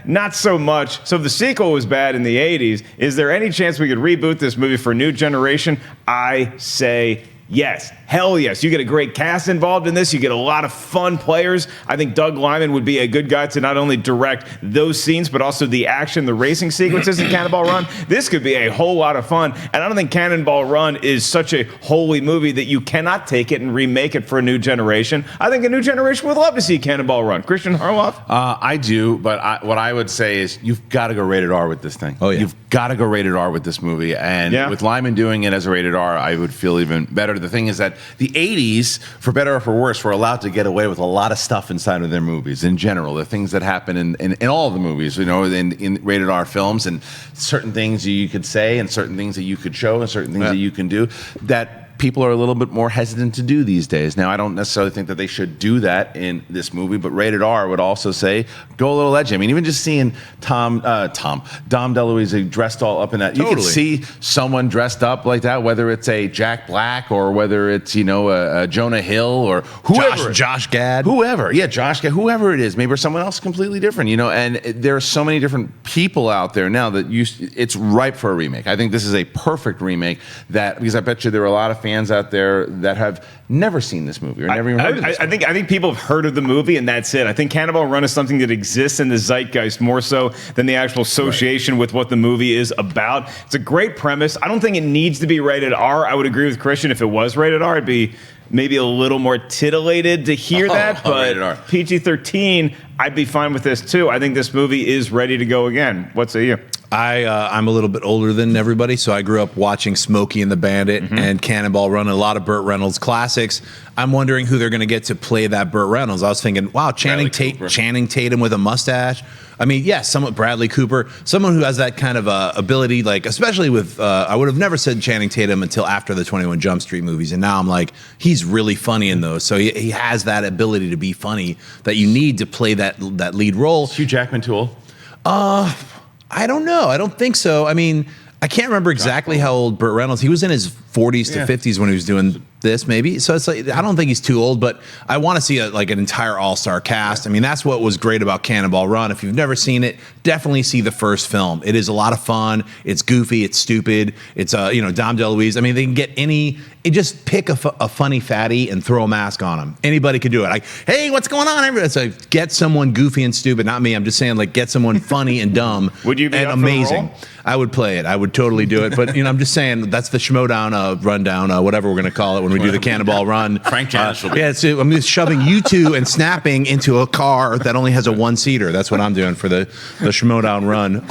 not so much. So if the sequel was bad in the 80s, is there any chance we could reboot this movie for a new generation? I say yes. Hell yes. You get a great cast involved in this. You get a lot of fun players. I think Doug Liman would be a good guy to not only direct those scenes, but also the action, the racing sequences in Cannonball Run. This could be a whole lot of fun. And I don't think Cannonball Run is such a holy movie that you cannot take it and remake it for a new generation. I think a new generation would love to see Cannonball Run. Kristian Harloff? I do, but what I would say is you've got to go rated R with this thing. Oh, yeah. You've got to go rated R with this movie. And with Liman doing it as a rated R, I would feel even better. The thing is that the 80s, for better or for worse, were allowed to get away with a lot of stuff inside of their movies in general. The things that happen in all of the movies, in rated R films, and certain things you could say and certain things that you could show and certain things that you can do that people are a little bit more hesitant to do these days. Now, I don't necessarily think that they should do that in this movie, but rated R would also say go a little edgy. I mean, even just seeing Dom DeLuise dressed all up in that, you could see someone dressed up like that, whether it's a Jack Black or whether it's a Jonah Hill or whoever, Josh Gad, whoever, Josh Gad, whoever it is, maybe someone else completely different, And there are so many different people out there now that it's ripe for a remake. I think this is a perfect remake because I bet you there are a lot of fans out there that have never seen this movie or never even heard of this movie. I think people have heard of the movie, and that's it. I think Cannonball Run is something that exists in the zeitgeist more so than the actual association with what the movie is about. It's a great premise. I don't think it needs to be rated R. I would agree with Kristian. If it was rated R, I'd be maybe a little more titillated to hear that, but PG-13, I'd be fine with this too. I think this movie is ready to go again. What say you? I'm a little bit older than everybody, so I grew up watching Smokey and the Bandit and Cannonball Run, and a lot of Burt Reynolds classics. I'm wondering who they're going to get to play that Burt Reynolds. I was thinking, wow, Channing Tatum with a mustache. I mean, yes, someone Bradley Cooper, someone who has that kind of ability, like especially with, I would have never said Channing Tatum until after the 21 Jump Street movies, and now I'm like, he's really funny in those. So he has that ability to be funny that you need to play that lead role. Is Hugh Jackman too old? I don't know. I don't think so. I mean, I can't remember exactly how old Burt Reynolds. He was in his 40s to 50s when he was doing this, maybe. So it's like, I don't think he's too old, but I want to see an entire all-star cast. I mean, that's what was great about Cannonball Run. If you've never seen it, definitely see the first film. It is a lot of fun. It's goofy. It's stupid. It's Dom DeLuise. I mean, they can get just pick a funny fatty and throw a mask on him. Anybody could do it. Like, hey, what's going on? It's like, get someone goofy and stupid. Not me. I'm just saying, like, get someone funny and dumb. Would you be and up for the amazing? role? I would play it. I would totally do it. But I'm just saying that's the Schmodown rundown, whatever we're going to call it when we do the Cannonball Run. Frank Janice will be. Yeah, I'm just shoving you two and snapping into a car that only has a one-seater. That's what I'm doing for the Schmodown Run.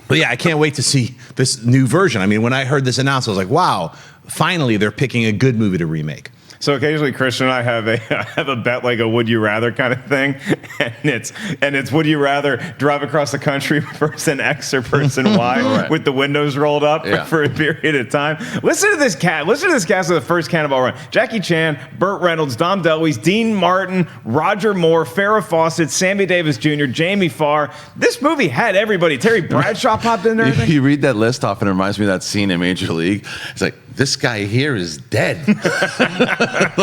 But yeah, I can't wait to see this new version. I mean, when I heard this announced, I was like, wow, finally they're picking a good movie to remake. So occasionally, Kristian and I have a bet, like a would you rather kind of thing, and it's would you rather drive across the country person X or person Y with the windows rolled up for a period of time. Listen to this cast. Listen to this cast of the first Cannonball Run: Jackie Chan, Burt Reynolds, Dom DeLuise, Dean Martin, Roger Moore, Farrah Fawcett, Sammy Davis Jr., Jamie Farr. This movie had everybbe. Terry Bradshaw popped in there. You read that list off, and it reminds me of that scene in Major League. It's like, this guy here is dead. Half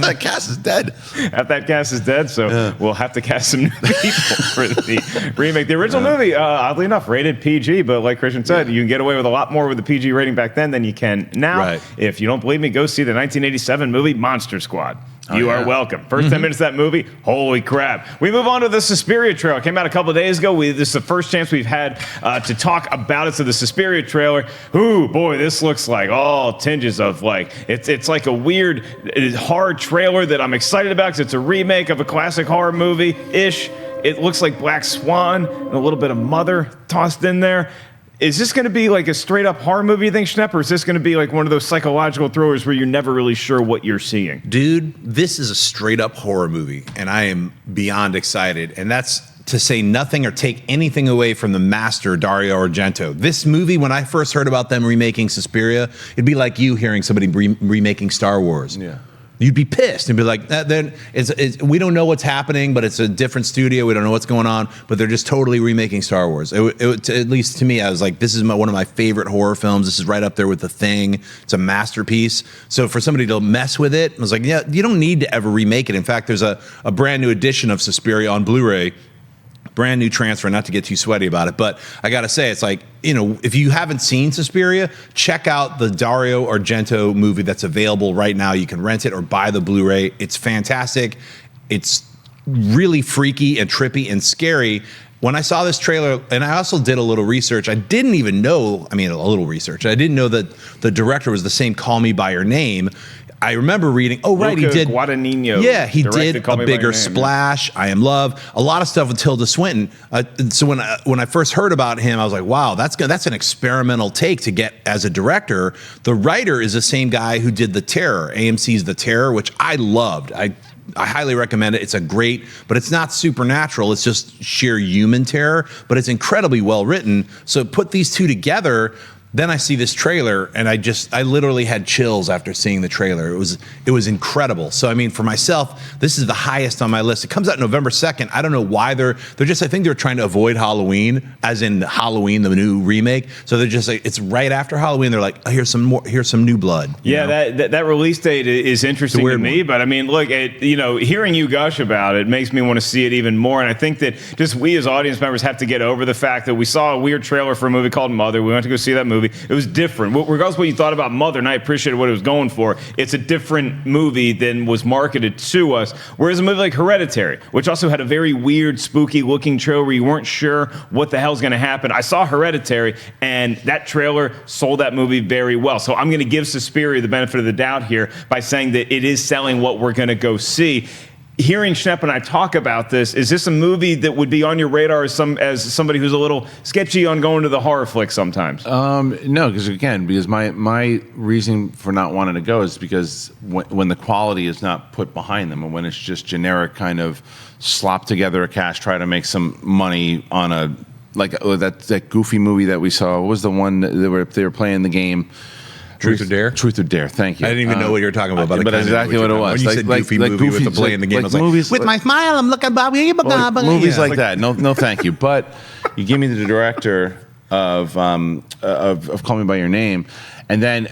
that cast is dead. Half that cast is dead, so we'll have to cast some new people for the remake. The original movie, oddly enough, rated PG, but like Kristian said, you can get away with a lot more with the PG rating back then than you can now. Right. If you don't believe me, go see the 1987 movie Monster Squad. You are welcome. First 10 minutes of that movie, holy crap. We move on to the Suspiria trailer. It came out a couple of days ago. This is the first chance we've had to talk about it. So the Suspiria trailer, ooh, boy, this looks like all tinges of like, it's like a weird horror trailer that I'm excited about because it's a remake of a classic horror movie-ish. It looks like Black Swan and a little bit of Mother tossed in there. Is this going to be like a straight-up horror movie, you think, Schnepp, or is this going to be like one of those psychological thrillers where you're never really sure what you're seeing? Dude, this is a straight-up horror movie, and I am beyond excited. And that's to say nothing or take anything away from the master, Dario Argento. This movie, when I first heard about them remaking Suspiria, it'd be like you hearing somebody remaking Star Wars. Yeah. you'd be pissed and be like, then we don't know what's happening, but it's a different studio. We don't know what's going on, but they're just totally remaking Star Wars. At least to me, I was like, this is one of my favorite horror films. This is right up there with The Thing. It's a masterpiece. So for somebody to mess with it, I was like, yeah, you don't need to ever remake it. In fact, there's a brand new edition of Suspiria on Blu-ray. Brand new transfer, not to get too sweaty about it, but I gotta say, it's like, if you haven't seen Suspiria, check out the Dario Argento movie that's available right now. You can rent it or buy the Blu-ray. It's fantastic. It's really freaky and trippy and scary. When I saw this trailer, and I also did a little research, I didn't even know, a little research. I didn't know that the director was the same Call Me By Your Name. I remember reading, Luca, he did. Guadagnino. Yeah, he did a bigger splash. I Am Love, a lot of stuff with Tilda Swinton. So when I first heard about him, I was like, wow, that's an experimental take to get as a director. The writer is the same guy who did The Terror, AMC's The Terror, which I loved. I highly recommend it. It's but it's not supernatural. It's just sheer human terror, but it's incredibly well written. So put these two together. Then I see this trailer, and I literally had chills after seeing the trailer. It was incredible. So, for myself, this is the highest on my list. It comes out November 2nd. I don't know why I think they're trying to avoid Halloween, as in Halloween, the new remake. So they're just like, it's right after Halloween. They're like, oh, here's some new blood. Yeah, that release date is interesting to me. But look, hearing you gush about it makes me want to see it even more. And I think that just we as audience members have to get over the fact that we saw a weird trailer for a movie called Mother. We went to go see that movie. It was different. Regardless of what you thought about Mother, and I appreciated what it was going for, it's a different movie than was marketed to us. Whereas a movie like Hereditary, which also had a very weird, spooky-looking trailer where you weren't sure what the hell's going to happen. I saw Hereditary, and that trailer sold that movie very well. So I'm going to give Suspiria the benefit of the doubt here by saying that it is selling what we're going to go see. Hearing Schnepp and I talk about this, is this a movie that would be on your radar as somebody who's a little sketchy on going to the horror flick sometimes? No, because my reason for not wanting to go is because when the quality is not put behind them, and when it's just generic kind of slop together a cast, try to make some money on that goofy movie that we saw. What was the one that they were playing the game? Truth or Dare? Truth or Dare, thank you. I didn't even know what you were talking about. But that's exactly what it was. When you said goofy movie with the play in the game, I was like, with my smile, I'm looking Bobby. Movies like that. No, thank you. But you give me the director of Call Me By Your Name, and then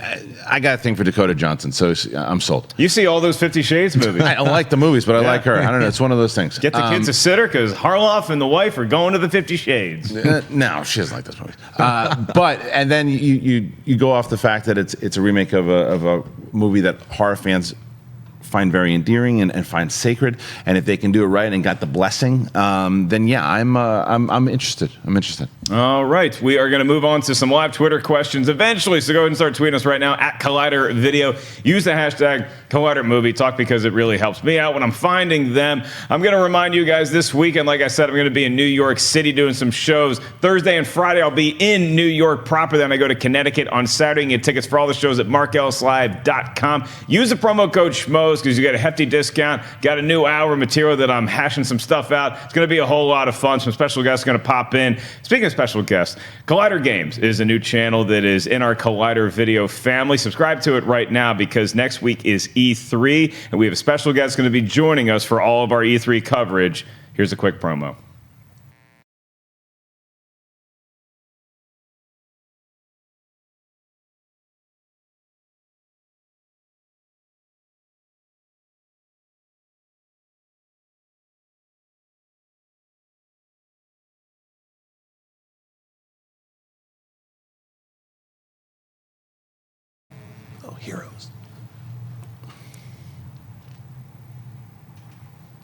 I got a thing for Dakota Johnson, so I'm sold. You see all those 50 Shades movies. I don't like the movies, but I like her. I don't know. It's one of those things. Get the kids a sitter, because Harloff and the wife are going to the 50 Shades. No, she doesn't like those movies. And then you go off the fact that it's a remake of a movie that horror fans find very endearing and find sacred, and if they can do it right and got the blessing, then yeah, I'm interested. All right, we are going to move on to some live Twitter questions eventually, so go ahead and start tweeting us right now at Collider Video. Use the hashtag Collider Movie Talk, because it really helps me out when I'm finding them. I'm going to remind you guys, this weekend, like I said, I'm going to be in New York City doing some shows. Thursday and Friday I'll be in New York proper, then I go to Connecticut on Saturday. You can get tickets for all the shows at markellislive.com. Use the promo code SCHMOES, because you get a hefty discount. Got a new hour of material that I'm hashing some stuff out. It's going to be a whole lot of fun. Some special guests are going to pop in. Speaking of special guests, Collider Games is a new channel that is in our Collider Video family. Subscribe to it right now, because next week is E3, and we have a special guest going to be joining us for all of our E3 coverage. Here's a quick promo. Heroes.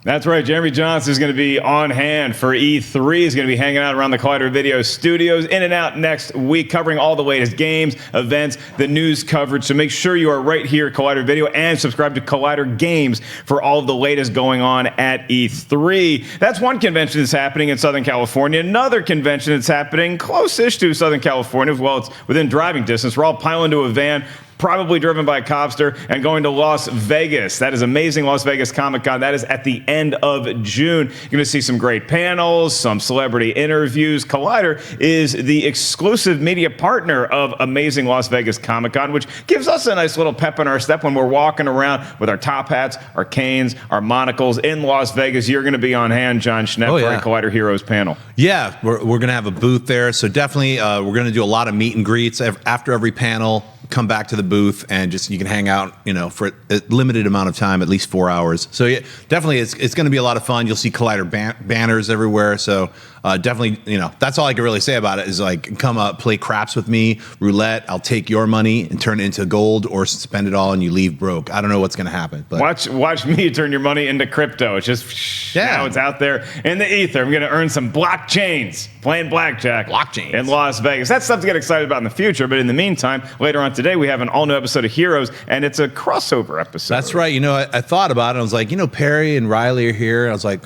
That's right. Jeremy Johnson is going to be on hand for E3. He's going to be hanging out around the Collider Video studios, in and out next week, covering all the latest games, events, the news coverage. So make sure you are right here at Collider Video, and subscribe to Collider Games for all of the latest going on at E3. That's one convention that's happening in Southern California. Another convention that's happening close-ish to Southern California. Well, it's within driving distance. We're all piling into a van, probably driven by a cobster, and going to Las Vegas. That is Amazing Las Vegas Comic-Con. That is at the end of June. You're going to see some great panels, some celebrity interviews. Collider is the exclusive media partner of Amazing Las Vegas Comic-Con, which gives us a nice little pep in our step when we're walking around with our top hats, our canes, our monocles in Las Vegas. You're going to be on hand, Jon Schnepp, for a Collider Heroes panel. Yeah, we're going to have a booth there. So definitely we're going to do a lot of meet and greets after every panel. Come back to the booth and just you can hang out, for a limited amount of time, at least 4 hours. So yeah, definitely it's going to be a lot of fun. You'll see Collider banners everywhere. So definitely, that's all I can really say about it is like come up, play craps with me, roulette. I'll take your money and turn it into gold or spend it all and you leave broke. I don't know what's going to happen. But watch me turn your money into crypto. It's just now it's out there in the ether. I'm going to earn some blockchains playing blackjack in Las Vegas. That's stuff to get excited about in the future. But in the meantime, later on today, we have an all-new episode of Heroes, and it's a crossover episode. That's right. I thought about it. I was like, Perry and Riley are here. I was like,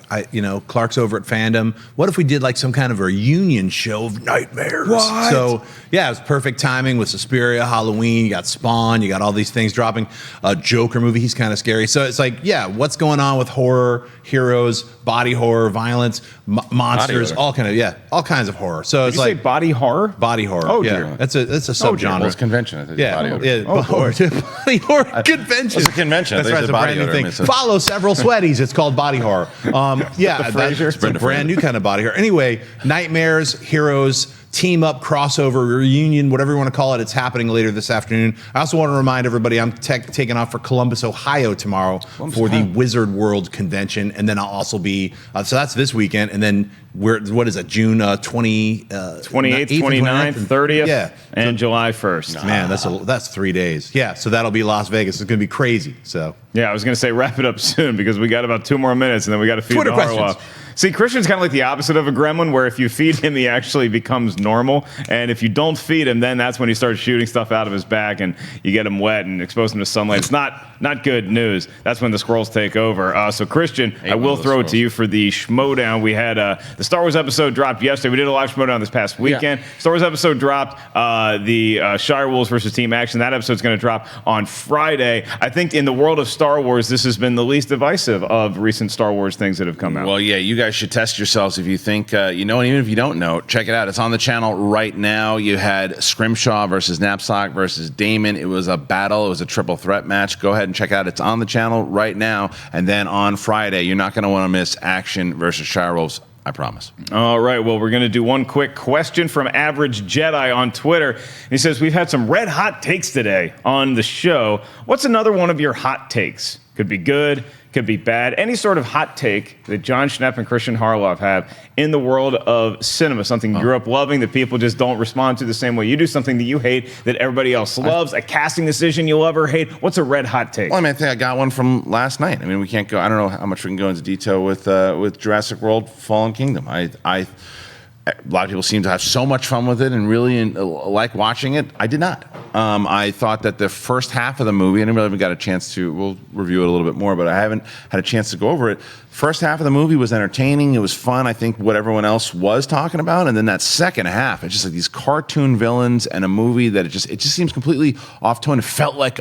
Clark's over at Fandom. What if we did like some kind of a reunion show of nightmares? What? So, yeah, it was perfect timing with Suspiria, Halloween. You got Spawn. You got all these things dropping. A Joker movie. He's kind of scary. So it's like, yeah, what's going on with horror, heroes, body horror, violence, monsters, all kinds of horror. So it's like body horror? Body horror. Oh, yeah. dear. That's a subgenre. It's convention. I think. Yeah. Body odor. Yeah. Body horror convention. It's a convention. That's right. It's a body brand new odor. thing. Follow several sweaties. It's called body horror. Yeah. It's a brand new kind of body horror. Anyway, nightmares, heroes, team up, crossover, reunion, whatever you want to call it. It's happening later this afternoon. I also want to remind everybody I'm taking off for Columbus, Ohio tomorrow for the Wizard World Convention. And then I'll also be, so that's this weekend. And then what is it, June 28th, 29th, 30th, and July 1st. Man, that's 3 days. Yeah, so that'll be Las Vegas. It's going to be crazy. So yeah, I was going to say wrap it up soon because we got about 2 more minutes and then we got to feed Twitter the questions. Harloff. See, Kristian's kind of like the opposite of a gremlin, where if you feed him, he actually becomes normal. And if you don't feed him, then that's when he starts shooting stuff out of his back and you get him wet and expose him to sunlight. It's not good news. That's when the squirrels take over. So, Kristian, I will throw it to you for the Schmodown. We had the Star Wars episode dropped yesterday. We did a live Schmodown this past weekend. Yeah. Star Wars episode dropped. The Shire Wolves versus Team Action. That episode's going to drop on Friday. I think in the world of Star Wars, this has been the least divisive of recent Star Wars things that have come out. Well, yeah, you guys should test yourselves if you think and even if you don't know, check it out. It's on the channel right now. You had Scrimshaw versus Knapsack versus Damon. It was a battle. It was a triple threat match. Go ahead and check it out. It's on the channel right now. And then on Friday, you're not going to want to miss Action versus Shire Wolves. I promise. All right. Well, we're going to do one quick question from Average Jedi on Twitter. He says, we've had some red hot takes today on the show. What's another one of your hot takes? Could be good, could be bad. Any sort of hot take that Jon Schnepp and Kristian Harloff have in the world of cinema, something you grew up loving that people just don't respond to the same way you do, something that you hate that everybody else loves, a casting decision you love or hate. What's a red hot take? Well, I think I got one from last night. We can't go, I don't know how much we can go into detail with Jurassic World Fallen Kingdom. A lot of people seem to have so much fun with it and really like watching it. I did not. I thought that the first half of the movie, I never even got a chance to, we'll review it a little bit more, but I haven't had a chance to go over it. First half of the movie was entertaining. It was fun. I think what everyone else was talking about. And then that second half, it's just like these cartoon villains and a movie that it just seems completely off tone. It felt like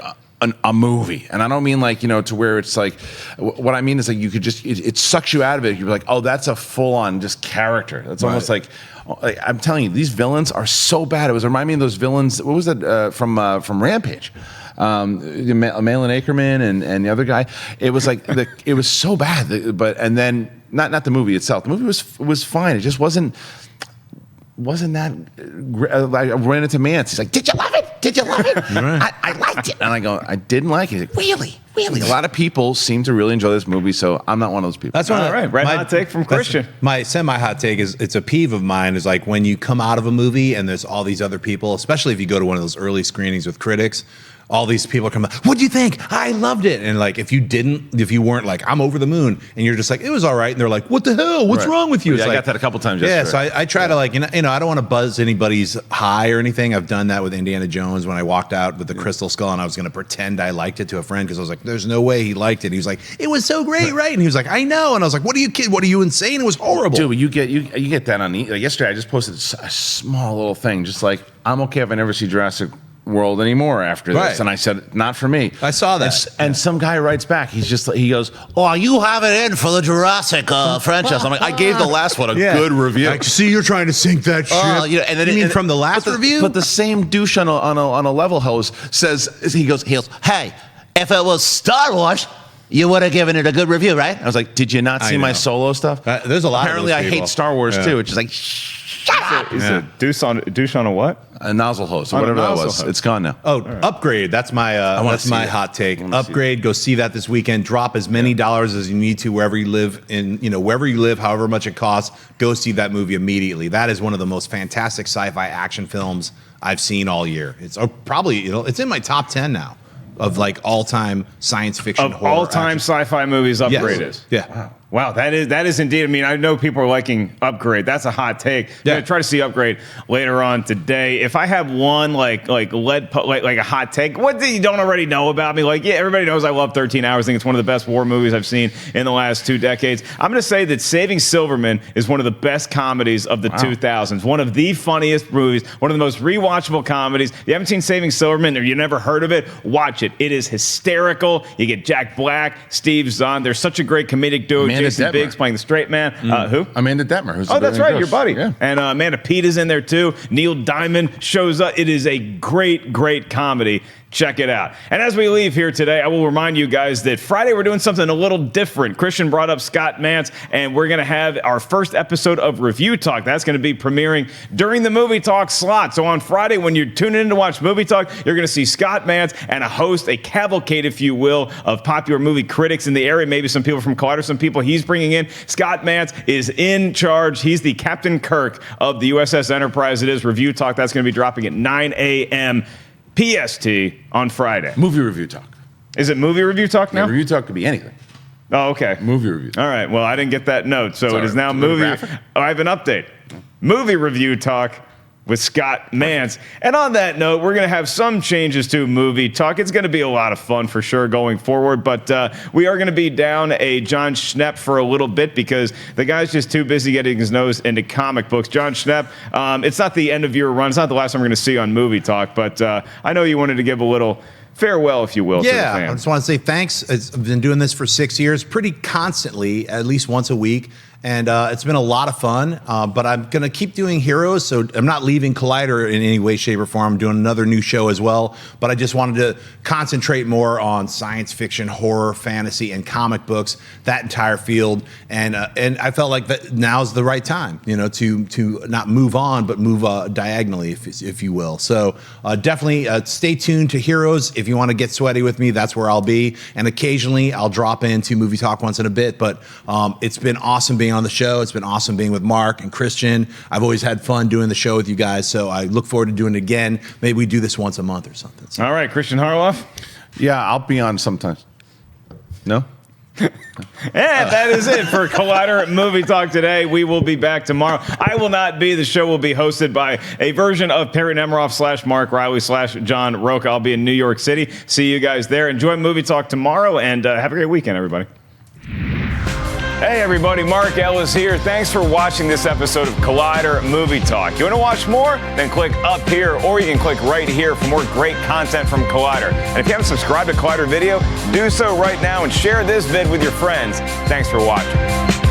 a movie. And I don't mean like, to where it's like, what I mean is like you could just, it sucks you out of it. You're like, oh, that's a full on just character. That's almost like, I'm telling you, these villains are so bad. It was reminding me of those villains. What was that from Rampage? Malin Ackerman and the other guy. It was like, it was so bad, and then not the movie itself. The movie was fine. It just wasn't that. I ran into Mance. He's like, "Did you love it? Did you love it?" Right. I liked it, and I go, "I didn't like it." He's like, really. A lot of people seem to really enjoy this movie, so I'm not one of those people. That's all right. Red hot take from Kristian. My semi-hot take is, it's a peeve of mine, is like when you come out of a movie and there's all these other people, especially if you go to one of those early screenings with critics, all these people come, what'd you think? I loved it. And like, if you weren't like, I'm over the moon, and you're just like, it was all right. And they're like, what the hell? What's wrong with you? Yeah, I got that a couple times yesterday. Yeah, so I try to like, I don't want to buzz anybody's high or anything. I've done that with Indiana Jones when I walked out with the Crystal Skull and I was going to pretend I liked it to a friend because I was like, there's no way he liked it. He was like, it was so great, right? And he was like, I know. And I was like, what are you kidding? What are you insane? It was horrible. Dude, you get that on yesterday. I just posted a small little thing, just like, I'm okay if I never see Jurassic world anymore after this. Right. And I said, not for me. I saw that. And some guy writes back. He goes, oh, you have it in for the Jurassic franchise. I'm like, I gave the last one a good review. Like, see, you're trying to sink that ship. And then, you mean from the last review? But the same douche on a level host says, he goes, hey, if it was Star Wars, you would have given it a good review, right? I was like, did you not see my Solo stuff? There's a lot Apparently, of those people. I hate Star Wars too. It's just like, shut up. Is it douche on a what? A nozzle hose, or whatever that was. It's gone now. Oh, Upgrade. That's my hot take. Upgrade. Go see that this weekend. Drop as many dollars as you need to wherever you live wherever you live, however much it costs. Go see that movie immediately. That is one of the most fantastic sci-fi action films I've seen all year. It's probably it's in my top 10 now of like all-time science fiction. Of all-time sci-fi movies, Upgrade is. Yeah. Wow, that is indeed. I mean, I know people are liking Upgrade. That's a hot take. I'm gonna try to see Upgrade later on today. If I have one like a hot take, what you don't already know about me? Like, yeah, everybody knows I love 13 Hours. I think it's one of the best war movies I've seen in the last 2 decades. I'm gonna say that Saving Silverman is one of the best comedies of the 2000s. One of the funniest movies. One of the most rewatchable comedies. If you haven't seen Saving Silverman or you never heard of it, watch it. It is hysterical. You get Jack Black, Steve Zahn. There's such a great comedic duo. Jason Biggs playing the straight man. Who? Amanda Detmer. Who's that's right, your buddy. Yeah. And Amanda Peet is in there too. Neil Diamond shows up. It is a great, great comedy. Check it out. And as we leave here today, I will remind you guys that Friday we're doing something a little different. Kristian brought up Scott Mantz, and we're going to have our first episode of Review Talk. That's going to be premiering during the Movie Talk slot. So on Friday, when you're tuning in to watch Movie Talk, you're going to see Scott Mantz and a host, a cavalcade, if you will, of popular movie critics in the area. Maybe some people from Collider, some people he's bringing in. Scott Mantz is in charge. He's the Captain Kirk of the USS Enterprise. It is Review Talk. That's going to be dropping at 9 a.m. PST on Friday. Movie Review Talk. Is it Movie Review Talk now? Yeah, review Talk could be anything. Oh, okay. Movie Review Talk. All right. Well, I didn't get that note, so it is now Movie. I have an update. Movie Review Talk with Scott Mantz. And on that note, we're going to have some changes to Movie Talk. It's going to be a lot of fun for sure going forward, but we are going to be down a Jon Schnepp for a little bit because the guy's just too busy getting his nose into comic books. Jon Schnepp, it's not the end of your run. It's not the last time we're going to see on Movie Talk, but I know you wanted to give a little farewell, if you will, to the fans. I just want to say thanks. I've been doing this for 6 years pretty constantly, at least once a week. And it's been a lot of fun, but I'm going to keep doing Heroes, so I'm not leaving Collider in any way, shape, or form. I'm doing another new show as well, but I just wanted to concentrate more on science fiction, horror, fantasy, and comic books, that entire field. And I felt like that now's the right time, to not move on, but move diagonally, if you will. So definitely stay tuned to Heroes. If you want to get sweaty with me, that's where I'll be. And occasionally I'll drop into Movie Talk once in a bit, but it's been awesome being on the show. It's been awesome being with Mark and Kristian. I've always had fun doing the show with you guys, so I look forward to doing it again. Maybe we do this once a month or something. So. All right, Kristian Harloff? Yeah, I'll be on sometimes. No? And that is it for Collider Movie Talk today. We will be back tomorrow. I will not be. The show will be hosted by a version of Perry Nemiroff / Mark Riley / John Roca. I'll be in New York City. See you guys there. Enjoy Movie Talk tomorrow, and have a great weekend, everybody. Hey everybody, Mark Ellis here. Thanks for watching this episode of Collider Movie Talk. You want to watch more? Then click up here, or you can click right here for more great content from Collider. And if you haven't subscribed to Collider Video, do so right now and share this vid with your friends. Thanks for watching.